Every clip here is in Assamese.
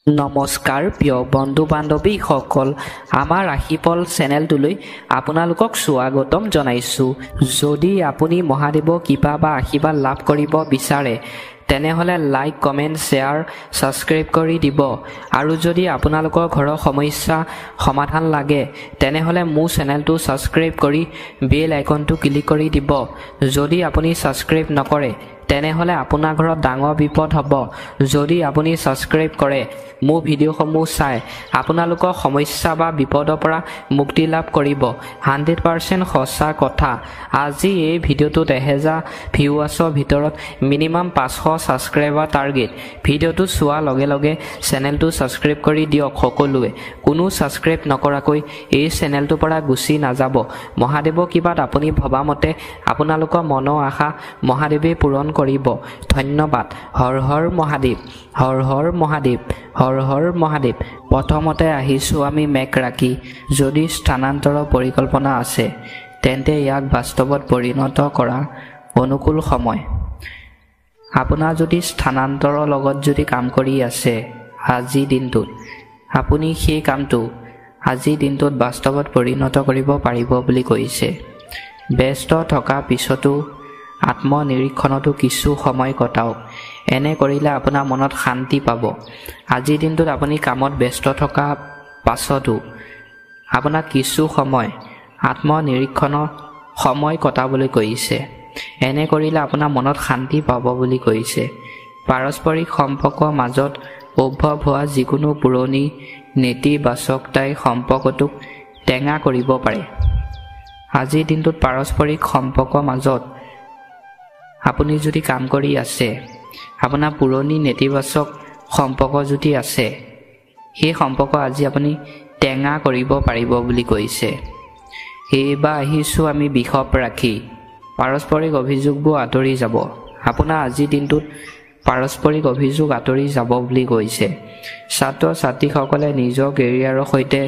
নমস্কাৰ প্ৰিয় বন্ধু বান্ধৱীসকল, আমাৰ ৰাশিফল চেনেলটোলৈ আপোনালোকক স্বাগতম জনাইছোঁ। যদি আপুনি মহাদেৱৰ কৃপা বা আশীৰ্বাদ লাভ কৰিব বিচাৰে তেনেহ'লে লাইক, কমেণ্ট, শ্বেয়াৰ, ছাবস্ক্ৰাইব কৰি দিব। আৰু যদি আপোনালোকৰ ঘৰৰ সমস্যা সমাধান লাগে তেনেহ'লে মোৰ চেনেলটো ছাবস্ক্ৰাইব কৰি বেল আইকনটো ক্লিক কৰি দিব। যদি আপুনি ছাবস্ক্ৰাইব নকৰে তেনেহ'লে আপোনাৰ ঘৰত ডাঙৰ বিপদ হ'ব। যদি আপুনি ছাবস্ক্ৰাইব কৰে, মোৰ ভিডিঅ'সমূহ চাই আপোনালোকৰ সমস্যা বা বিপদৰ পৰা মুক্তি লাভ কৰিব। 100% সঁচা কথা। আজি এই ভিডিঅ'টোত 1000 ভিউৱাৰ্ছৰ ভিতৰত মিনিমাম 500 ছাবস্ক্ৰাইবাৰ টাৰ্গেট। ভিডিঅ'টো চোৱাৰ লগে লগে চেনেলটো ছাবস্ক্ৰাইব কৰি দিয়ক সকলোৱে। কোনো ছাবস্ক্ৰাইব নকৰাকৈ এই চেনেলটোৰ পৰা গুচি নাযাব। মহাদেৱৰ কৃপাত আপুনি ভবামতে আপোনালোকৰ মনৰ আশা মহাদেৱে পূৰণ কৰিব। ধন্যবাদ। হৰ হৰ মহাদেৱ, হৰ হৰ মহাদেৱ, হৰ হৰ মহাদেৱ। প্ৰথমতে আহিছোঁ আমি মেঘ ৰাশি। যদি স্থানান্তৰৰ পৰিকল্পনা আছে তেন্তে ইয়াক বাস্তৱত পৰিণত কৰা অনুকূল সময়। আপোনাৰ যদি স্থানান্তৰৰ লগত যদি কাম কৰি আছে আজিৰ দিনটোত, আপুনি সেই কামটো আজিৰ দিনটোত বাস্তৱত পৰিণত কৰিব পাৰিব বুলি কৈছে। ব্যস্ত থকাৰ পিছতো আত্মনিৰীক্ষণতো কিছু সময় কটাওক। এনে কৰিলে আপোনাৰ মনত শান্তি পাব। আজিৰ দিনটোত আপুনি কামত ব্যস্ত থকা পাছতো আপোনাক কিছু সময় আত্মনিৰীক্ষণৰ সময় কটাবলৈ কৈছে। এনে কৰিলে আপোনাৰ মনত শান্তি পাব বুলি কৈছে। পাৰস্পৰিক সম্পৰ্কৰ মাজত উদ্ভৱ হোৱা যিকোনো পুৰণি নেতিবাচকতাই সম্পৰ্কটোক টেঙা কৰিব পাৰে। আজিৰ দিনটোত পাৰস্পৰিক সম্পৰ্কৰ মাজত আপুনি যদি কাম কৰি আছে, আপোনাৰ পুৰণি নেতিবাচক সম্পৰ্ক যদি আছে, সেই সম্পৰ্ক আজি আপুনি টেঙা কৰিব পাৰিব বুলি কৈছে। এইবাৰ আহিছোঁ আমি বৃষভ ৰাশি। পাৰস্পৰিক অভিযোগবোৰ আঁতৰি যাব। আপোনাৰ আজিৰ দিনটোত পাৰস্পৰিক অভিযোগ আঁতৰি যাব বুলি কৈছে। ছাত্ৰ ছাত্ৰীসকলে নিজৰ কেৰিয়াৰৰ সৈতে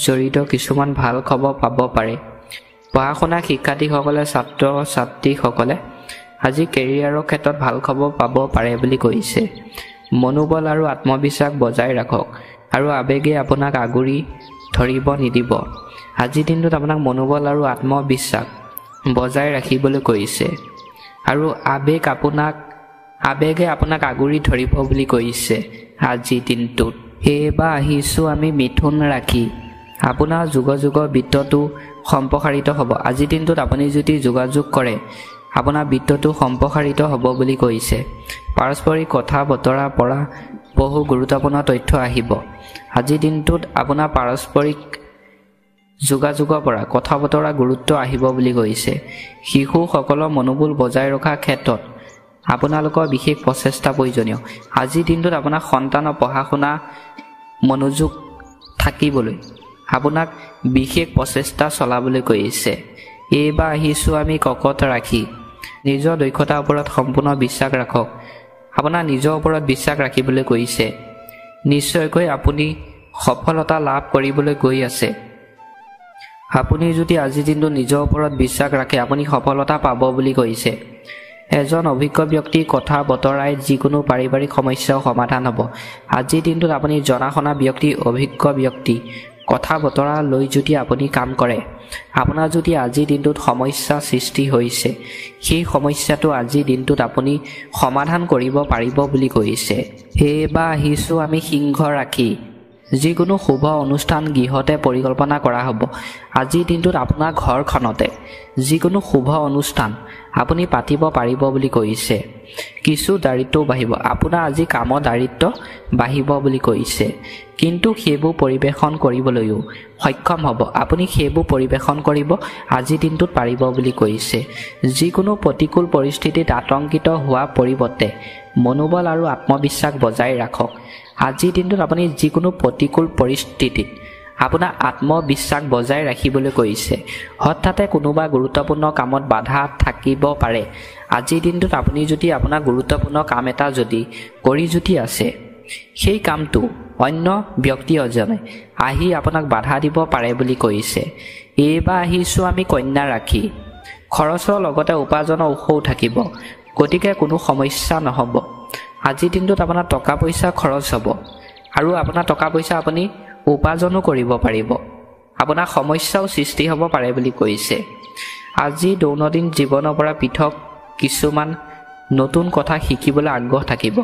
জড়িত কিছুমান ভাল খবৰ পাব পাৰে। পঢ়া শুনা শিক্ষাৰ্থীসকলে ছাত্ৰ ছাত্ৰীসকলে আজি কেৰিয়াৰৰ ক্ষেত্ৰত ভাল খবৰ পাব পাৰে বুলি কৈছে। মনোবল আৰু আত্মবিশ্বাস বজাই ৰাখক আৰু আৱেগে আপোনাক আগুৰি ধৰিব নিদিব। আজিৰ দিনটোত আপোনাক মনোবল আৰু আত্মবিশ্বাস বজাই ৰাখিবলৈ কৈছে আৰু আৱেগে আপোনাক আগুৰি ধৰিব বুলি কৈছে আজিৰ দিনটোত। এইবাৰ আহিছোঁ আমি মিথুন ৰাশি। আপোনাৰ যোগাযোগৰ বৃত্তটো সম্প্ৰসাৰিত হ'ব। আজিৰ দিনটোত আপুনি যদি যোগাযোগ কৰে আপোনাৰ বৃত্তটো সম্প্ৰসাৰিত হ'ব বুলি কৈছে। পাৰস্পৰিক কথা বতৰাৰ পৰা বহু গুৰুত্বপূৰ্ণ তথ্য আহিব। আজিৰ দিনটোত আপোনাৰ পাৰস্পৰিক যোগাযোগৰ পৰা কথা বতৰা গুৰুত্ব আহিব বুলি কৈছে। শিশুসকলৰ মনোবল বজাই ৰখাৰ ক্ষেত্ৰত আপোনালোকৰ বিশেষ প্ৰচেষ্টা প্ৰয়োজনীয়। আজিৰ দিনটোত আপোনাৰ সন্তানৰ পঢ়া শুনা মনোযোগ থাকিবলৈ আপোনাক বিশেষ প্ৰচেষ্টা চলাবলৈ কৈছে। এইবাৰ আহিছোঁ আমি কৰ্কট ৰাশি। নিজৰ দক্ষতাৰ ওপৰত সম্পূৰ্ণ বিশ্বাস ৰাখক। আপোনাৰ নিজৰ ওপৰত বিশ্বাস ৰাখিবলৈ কৈছে। নিশ্চয়কৈ আপুনি সফলতা লাভ কৰিবলৈ গৈ আছে। আপুনি যদি আজিৰ দিনটো নিজৰ ওপৰত বিশ্বাস ৰাখে আপুনি সফলতা পাব বুলি কৈছে। এজন অভিজ্ঞ ব্যক্তিৰ কথা বতৰাই যিকোনো পাৰিবাৰিক সমস্যাও সমাধান হ'ব। আজিৰ দিনটোত আপুনি জনা শুনা ব্যক্তি, অভিজ্ঞ ব্যক্তি কথা বতৰা লৈ যদি আপুনি কাম কৰে, আপোনাৰ যদি আজিৰ দিনটোত সমস্যা সৃষ্টি হৈছে সেই সমস্যাটো আজিৰ দিনটোত আপুনি সমাধান কৰিব পাৰিব বুলি কৈছে। এইবাৰ আহিছোঁ আমি সিংহ ৰাশি। যিকোনো শুভ অনুষ্ঠান গৃহতে পৰিকল্পনা কৰা হ'ব। আজিৰ দিনটোত আপোনাৰ ঘৰখনতে যিকোনো শুভ অনুষ্ঠান আপুনি পাতিব পাৰিব বুলি কৈছে। কিছু দায়িত্বও বাঢ়িব। আপোনাৰ আজি কামৰ দায়িত্ব বাঢ়িব বুলি কৈছে, কিন্তু সেইবোৰ পৰিৱেশন কৰিবলৈও সক্ষম হ'ব। আপুনি সেইবোৰ পৰিৱেশন কৰিব আজিৰ দিনটোত পাৰিব বুলি কৈছে। যিকোনো প্ৰতিকূল পৰিস্থিতিত আতংকিত হোৱাৰ পৰিৱৰ্তে মনোবল আৰু আত্মবিশ্বাস বজাই ৰাখক। আজিৰ দিনটোত আপুনি যিকোনো প্ৰতিকূল পৰিস্থিতিত আপোনাৰ আত্মবিশ্বাস বজাই ৰাখিবলৈ কৈছে। হঠাতে কোনোবা গুৰুত্বপূৰ্ণ কামত বাধা থাকিব পাৰে। আজিৰ দিনটোত আপুনি যদি আপোনাৰ গুৰুত্বপূৰ্ণ কাম এটা যদি কৰি আছে, সেই কামটো অন্য ব্যক্তি এজনে আহি আপোনাক বাধা দিব পাৰে বুলি কৈছে। এইবাৰ আহিছোঁ আমি কন্যা ৰাশি। খৰচৰ লগতে উপাৰ্জনৰ উৎসও থাকিব, গতিকে কোনো সমস্যা নহ'ব। আজিৰ দিনটোত আপোনাৰ টকা পইচা খৰচ হ'ব। আৰু আপোনাৰ টকা পইচা আপুনি উপাৰ্জনো কৰিব পাৰিব। আপোনাৰ সমস্যাও সৃষ্টি হ'ব পাৰে বুলি কৈছে। আজি দৈনন্দিন জীৱনৰ পৰা পৃথক কিছুমান নতুন কথা শিকিবলৈ আগ্ৰহ থাকিব।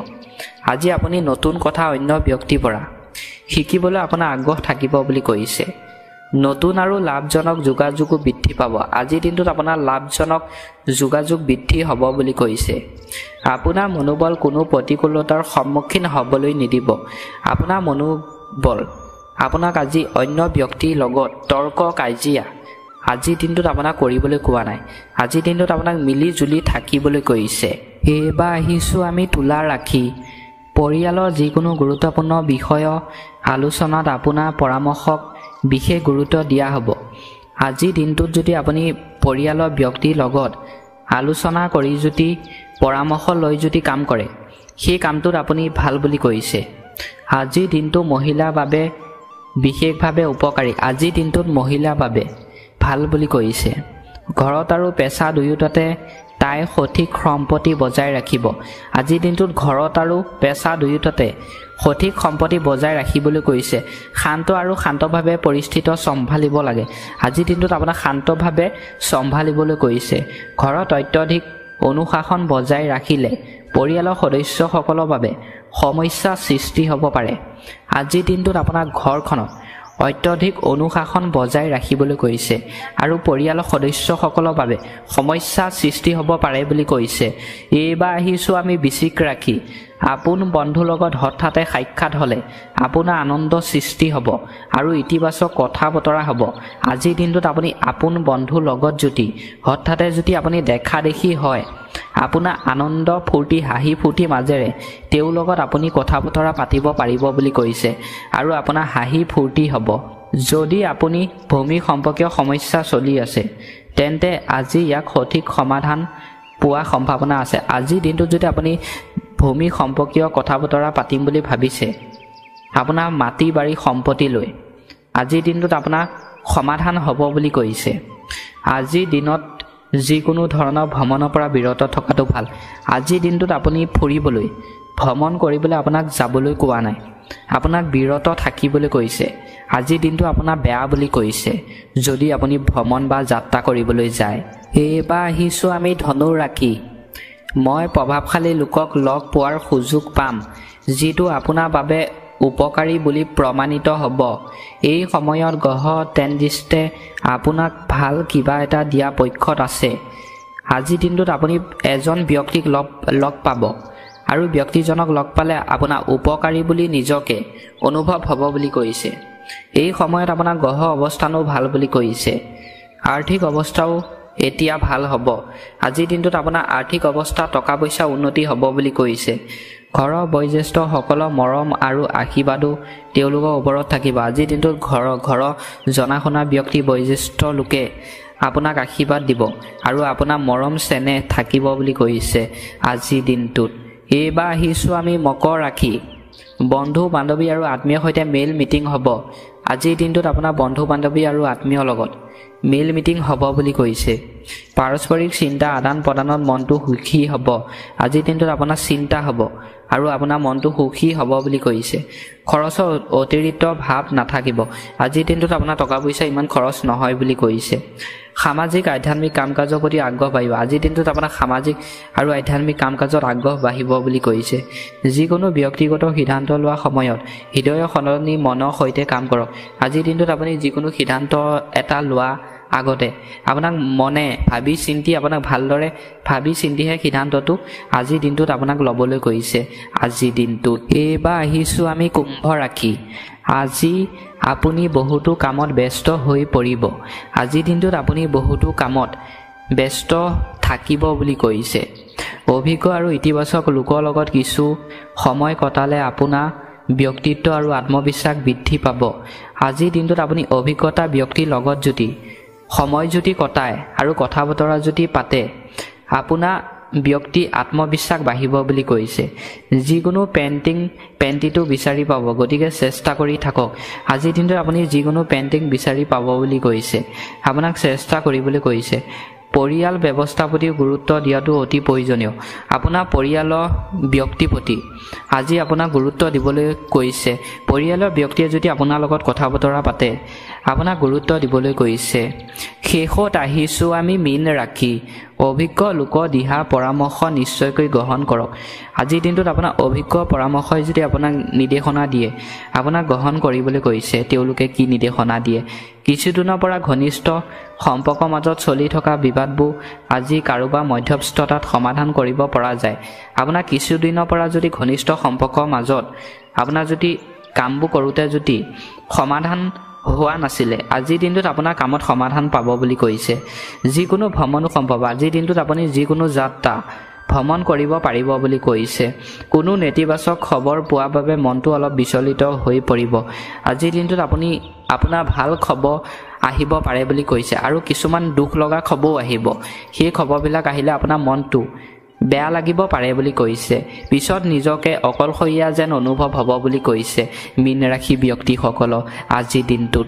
আজি আপুনি নতুন কথা অন্য ব্যক্তিৰ পৰা শিকিবলৈ আপোনাৰ আগ্ৰহ থাকিব বুলি কৈছে। নতুন আৰু লাভজনক যোগাযোগো বৃদ্ধি পাব। আজিৰ দিনটোত আপোনাৰ লাভজনক যোগাযোগ বৃদ্ধি হ'ব বুলি কৈছে। আপোনাৰ মনোবল কোনো প্ৰতিকূলতাৰ সন্মুখীন হ'বলৈ নিদিব। আপোনাৰ মনোবল আপোনাক আজি অন্য ব্যক্তিৰ লগত তৰ্ক কাজিয়া আজিৰ দিনটোত আপোনাক কৰিবলৈ কোৱা নাই। আজিৰ দিনটোত আপোনাক মিলি জুলি থাকিবলৈ কৈছে। এইবাৰ আহিছোঁ আমি তুলা ৰাশি। পৰিয়ালৰ যিকোনো গুৰুত্বপূৰ্ণ বিষয় আলোচনাত আপোনাৰ পৰামৰ্শক বিশেষ গুৰুত্ব দিয়া হ'ব। আজিৰ দিনটোত যদি আপুনি পৰিয়ালৰ ব্যক্তিৰ লগত আলোচনা কৰি যদি পৰামৰ্শ লৈ যদি কাম কৰে, সেই কামটোত আপুনি ভাল বুলি কৈছে। আজিৰ দিনটো মহিলাৰ বাবে বিশেষভাৱে উপকাৰী। আজিৰ দিনটোত মহিলাৰ বাবে ভাল বুলি কৈছে। ঘৰত আৰু পেছা দুয়োটাতে তাই সঠিক সম্পত্তি বজাই ৰাখিব। আজিৰ দিনটোত ঘৰত আৰু পেছা দুয়োটাতে সঠিক সম্পত্তি বজাই ৰাখিবলৈ কৈছে। শান্ত আৰু শান্তভাৱে পৰিস্থিতি চম্ভালিব লাগে। আজিৰ দিনটোত আপোনাক শান্তভাৱে চম্ভালিবলৈ কৈছে। ঘৰত অত্যধিক অনুশাসন বজাই ৰাখিলে পৰিয়ালৰ সদস্যসকলৰ বাবে সমস্যা সৃষ্টি হ'ব পাৰে। আজিৰ দিনটোত আপোনাৰ ঘৰখনত অত্যধিক অনুশাসন বজাই ৰাখিবলৈ কৈছে আৰু পৰিয়ালৰ সদস্যসকলৰ বাবে সমস্যা সৃষ্টি হ'ব পাৰে বুলি কৈছে। এইবাৰ আহিছোঁ আমি বৃশ্চিক ৰাশি। আপোন বন্ধুৰ লগত হঠাতে সাক্ষাৎ হ'লে আপোনাৰ আনন্দ সৃষ্টি হ'ব আৰু ইতিবাচক কথা বতৰা হ'ব। আজিৰ দিনটোত আপুনি আপোন বন্ধুৰ লগত হঠাতে আপুনি দেখা দেখি হয়, আপোনাৰ আনন্দ ফূৰ্তি হাঁহি ফূৰ্তিৰ মাজেৰে তেওঁৰ লগত আপুনি কথা বতৰা পাতিব পাৰিব বুলি কৈছে আৰু আপোনাৰ হাঁহি ফূৰ্তি হ'ব। যদি আপুনি ভূমি সম্পৰ্কীয় সমস্যা চলি আছে তেন্তে আজি ইয়াক সঠিক সমাধান পোৱাৰ সম্ভাৱনা আছে। আজিৰ দিনটোত যদি আপুনি ভূমি সম্পৰ্কীয় কথা বতৰা পাতিম বুলি ভাবিছে, আপোনাৰ মাটি বাৰী সম্পত্তি লৈ আজিৰ দিনটোত আপোনাৰ সমাধান হ'ব বুলি কৈছে। আজিৰ দিনত যিকোনো ধৰণৰ ভ্ৰমণৰ পৰা বিৰত থকাটো ভাল। আজিৰ দিনটোত আপুনি ফুৰিবলৈ ভ্ৰমণ কৰিবলৈ আপোনাক যাবলৈ কোৱা নাই, আপোনাক বিৰত থাকিবলৈ কৈছে। আজিৰ দিনটো আপোনাৰ বেয়া বুলি কৈছে যদি আপুনি ভ্ৰমণ বা যাত্ৰা কৰিবলৈ যায়। এইবাৰ আহিছোঁ আমি ধনু ৰাশি। মই প্ৰভাৱশালী লোকক লগ পোৱাৰ সুযোগ পাম যিটো আপোনাৰ বাবে উপকাৰী বুলি প্ৰমাণিত হ'ব। এই সময়ত গ্ৰহ ট্ৰেনজিটে আপোনাক ভাল কিবা এটা দিয়া পক্ষত আছে। আজিৰ দিনটোত আপুনি এজন ব্যক্তিক লগ পাব আৰু ব্যক্তিজনক লগ পালে আপোনাৰ উপকাৰী বুলি নিজকে অনুভৱ হ'ব বুলি কৈছে। এই সময়ত আপোনাৰ গ্ৰহ অৱস্থানো ভাল বুলি কৈছে। আৰ্থিক অৱস্থাও এতিয়া ভাল হ'ব। আজিৰ দিনটোত আপোনাৰ আৰ্থিক অৱস্থা টকা পইচা উন্নতি হ'ব বুলি কৈছে। ঘৰৰ বয়োজ্যেষ্ঠসকলৰ মৰম আৰু আশীৰ্বাদো তেওঁলোকৰ ওপৰত থাকিব। আজিৰ দিনটোত ঘৰৰ জনা শুনা ব্যক্তি বয়োজ্যেষ্ঠ লোকে আপোনাক আশীৰ্বাদ দিব আৰু আপোনাৰ মৰম চেনেহ থাকিব বুলি কৈছে আজিৰ দিনটোত। এইবাৰ আহিছোঁ আমি মকৰ ৰাশি। বন্ধু বান্ধৱী আৰু আত্মীয়ৰ সৈতে মেইল মিটিং হ'ব। আজিৰ দিনটোত আপোনাৰ বন্ধু বান্ধৱী আৰু আত্মীয়ৰ লগত মেইল মিটিং হ'ব বুলি কৈছে। পাৰস্পৰিক চিন্তা আদান প্ৰদানত মনটো সুখী হ'ব। আজিৰ দিনটোত আপোনাৰ চিন্তা হ'ব আৰু আপোনাৰ মনটো সুখী হ'ব বুলি কৈছে। খৰচৰ অতিৰিক্ত ভাৱ নাথাকিব। আজিৰ দিনটোত আপোনাৰ টকা পইচা ইমান খৰচ নহয় বুলি কৈছে। সামাজিক আধ্যাত্মিক কাম কাজৰ প্ৰতি আগ্ৰহ বাঢ়িব। আজিৰ দিনটোত আপোনাৰ সামাজিক আৰু আধ্যাত্মিক কাম কাজত আগ্ৰহ বাঢ়িব বুলি কৈছে। যিকোনো ব্যক্তিগত সিদ্ধান্ত লোৱাৰ সময়ত হৃদয়ৰ সলনি মনৰ সৈতে কাম কৰক। আজিৰ দিনটোত আপুনি যিকোনো সিদ্ধান্ত এটা লোৱা আগতে আপোনাক মনে ভাবি চিন্তি আপোনাক ভালদৰে ভাবি চিন্তিহে সিদ্ধান্তটো আজিৰ দিনটোত আপোনাক ল'বলৈ কৈছে। আজিৰ দিনটোত এইবাৰ আহিছোঁ আমি কুম্ভ ৰাশি। আজি আপুনি বহুতো কামত ব্যস্ত হৈ পৰিব। আজিৰ দিনটোত আপুনি বহুতো কামত ব্যস্ত থাকিব বুলি কৈছে। অভিজ্ঞ আৰু ইতিবাচক লোকৰ লগত কিছু সময় কটালে আপোনাৰ ব্যক্তিত্ব আৰু আত্মবিশ্বাস বৃদ্ধি পাব। আজিৰ দিনটোত আপুনি অভিজ্ঞতা ব্যক্তিৰ লগত সময় কটায় আৰু কথা বতৰা আপোনাৰ ব্যক্তি আত্মবিশ্বাস বাঢ়িব বুলি কৈছে। যিকোনো পেণ্টিটো বিচাৰি পাব, গতিকে চেষ্টা কৰি থাকক। আজিৰ দিনটোত আপুনি যিকোনো পেণ্টিং বিচাৰি পাব বুলি কৈছে। আপোনাক চেষ্টা কৰিবলৈ কৈছে। পৰিয়াল ব্যৱস্থাৰ প্ৰতি গুৰুত্ব দিয়াটো অতি প্ৰয়োজনীয়। আপোনাৰ পৰিয়ালৰ ব্যক্তিৰ প্ৰতি আজি আপোনাক গুৰুত্ব দিবলৈ কৈছে। পৰিয়ালৰ ব্যক্তিয়ে যদি আপোনাৰ লগত কথা বতৰা পাতে আপোনাক গুৰুত্ব দিবলৈ কৈছে। শেষত আহিছোঁ আমি মীন ৰাখি, অভিজ্ঞ লোকৰ দিহা পৰামৰ্শ নিশ্চয়কৈ গ্ৰহণ কৰক। আজিৰ দিনটোত আপোনাৰ অভিজ্ঞ পৰামৰ্শই যদি আপোনাক নিৰ্দেশনা দিয়ে আপোনাক গ্ৰহণ কৰিবলৈ কৈছে। তেওঁলোকে কি নিৰ্দেশনা দিয়ে? কিছুদিনৰ পৰা ঘনিষ্ঠ সম্পৰ্কৰ মাজত চলি থকা বিবাদবোৰ আজি কাৰোবাৰ মধ্যস্থতাত সমাধান কৰিব পৰা যায়। আপোনাৰ কিছুদিনৰ পৰা যদি ঘনিষ্ঠ সম্পৰ্কৰ মাজত আপোনাৰ যদি কামবোৰ কৰোঁতে যদি সমাধান হোৱা নাছিলে আজিৰ দিনটোত আপোনাৰ কামত সমাধান পাব বুলি কৈছে। যিকোনো ভ্ৰমণো সম্ভৱ। আজিৰ দিনটোত আপুনি যিকোনো যাত্ৰা ভ্ৰমণ কৰিব পাৰিব বুলি কৈছে। কোনো নেতিবাচক খবৰ পোৱাৰ বাবে মনটো অলপ বিচলিত হৈ পৰিব। আজিৰ দিনটোত আপুনি আপোনাৰ ভাল খবৰ আহিব পাৰে বুলি কৈছে আৰু কিছুমান দুখ লগা খবৰো আহিব। সেই খবৰবিলাক আহিলে আপোনাৰ মনটো বেয়া লাগিব পাৰে বুলি কৈছে। পিছত নিজকে অকলশৰীয়া যেন অনুভৱ হ'ব বুলি কৈছে মীন ৰাশি ব্যক্তিসকলৰ আজিৰ দিনটোত।